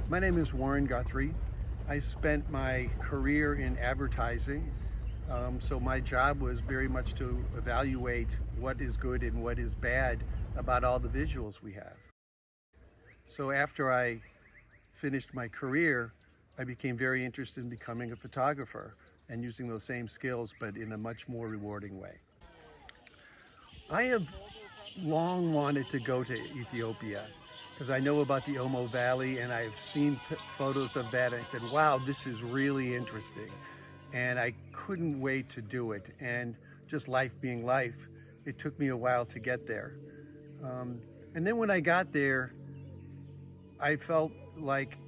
My name is Warren Guthrie. I spent my career in advertising, so my job was very much to evaluate what is good and what is bad about all the visuals we have. So after I finished my career, I became very interested in becoming a photographer and using those same skills, but in a much more rewarding way. I have long wanted to go to Ethiopia because I know about the Omo Valley and I've seen photos of that, and I said, wow, this is really interesting. And I couldn't wait to do it. And just life being life, it took me a while to get there. And then when I got there, I felt like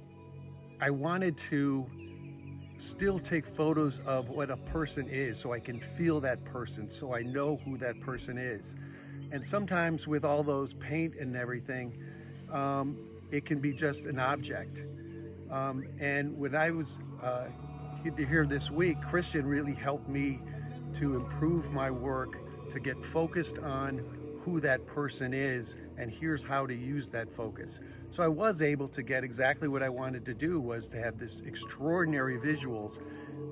I wanted to still take photos of what a person is so I can feel that person, so I know who that person is. And sometimes with all those paint and everything, it can be just an object. And when I was here this week, Christian really helped me to improve my work, to get focused on who that person is, and here's how to use that focus. So I was able to get exactly what I wanted to do, was to have this extraordinary visuals,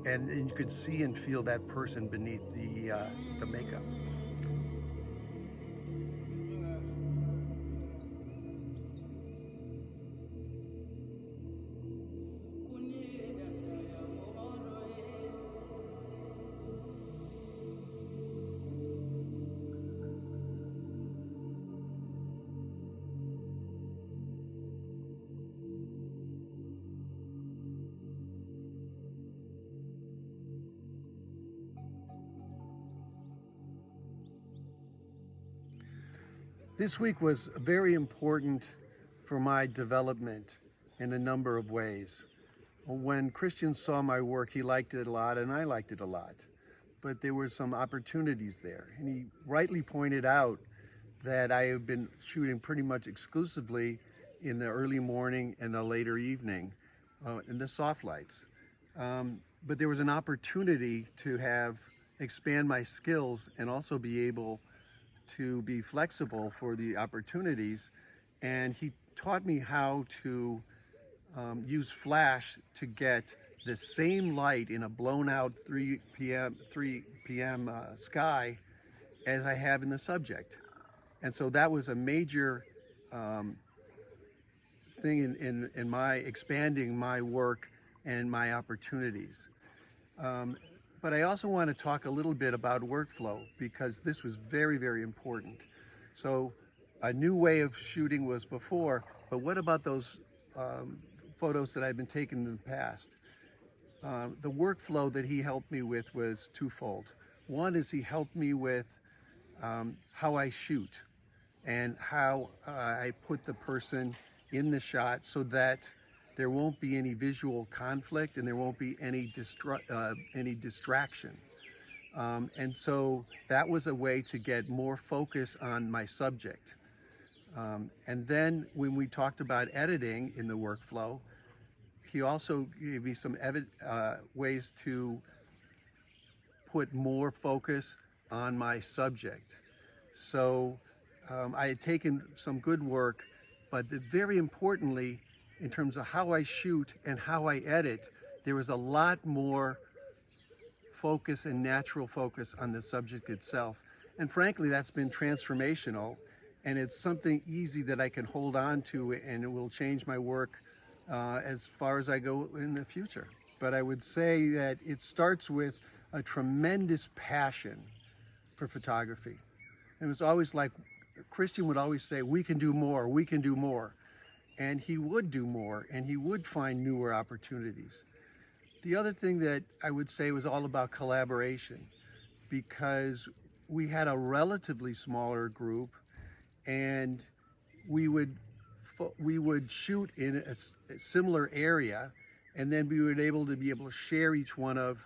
and you could see and feel that person beneath the makeup. This week was very important for my development in a number of ways. When Christian saw my work, he liked it a lot and I liked it a lot. But there were some opportunities there. And he rightly pointed out that I have been shooting pretty much exclusively in the early morning and the later evening, in the soft lights. But there was an opportunity to expand my skills and also be able to be flexible for the opportunities, and he taught me how to use flash to get the same light in a blown out 3 p.m. Sky as I have in the subject. And so that was a major thing in my expanding my work and my opportunities. But I also want to talk a little bit about workflow, because this was very, very important. So a new way of shooting was before, but what about those photos that I've been taking in the past? The workflow that he helped me with was twofold. One is he helped me with how I shoot and how I put the person in the shot so that there won't be any visual conflict and there won't be any distraction. And so that was a way to get more focus on my subject. And then when we talked about editing in the workflow, he also gave me some ways to put more focus on my subject. So I had taken some good work, but very importantly, in terms of how I shoot and how I edit, there was a lot more focus and natural focus on the subject itself. And frankly, that's been transformational, and it's something easy that I can hold on to, and it will change my work as far as I go in the future. But I would say that it starts with a tremendous passion for photography. And it was always like, Christian would always say, we can do more, we can do more. And he would do more, and he would find newer opportunities. The other thing that I would say was all about collaboration, because we had a relatively smaller group, and we would shoot in a similar area, and then we would be able to share each one of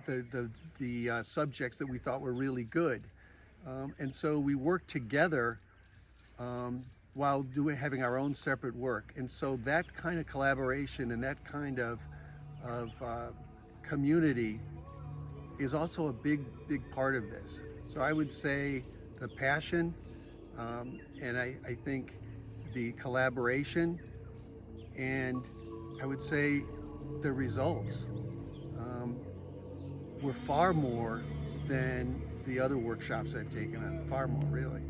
the subjects that we thought were really good. And so we worked together while having our own separate work. And so that kind of collaboration and that kind of community is also a big part of this. So I would say the passion, And I think the collaboration and I would say the results were far more than the other workshops I've taken on, far more really.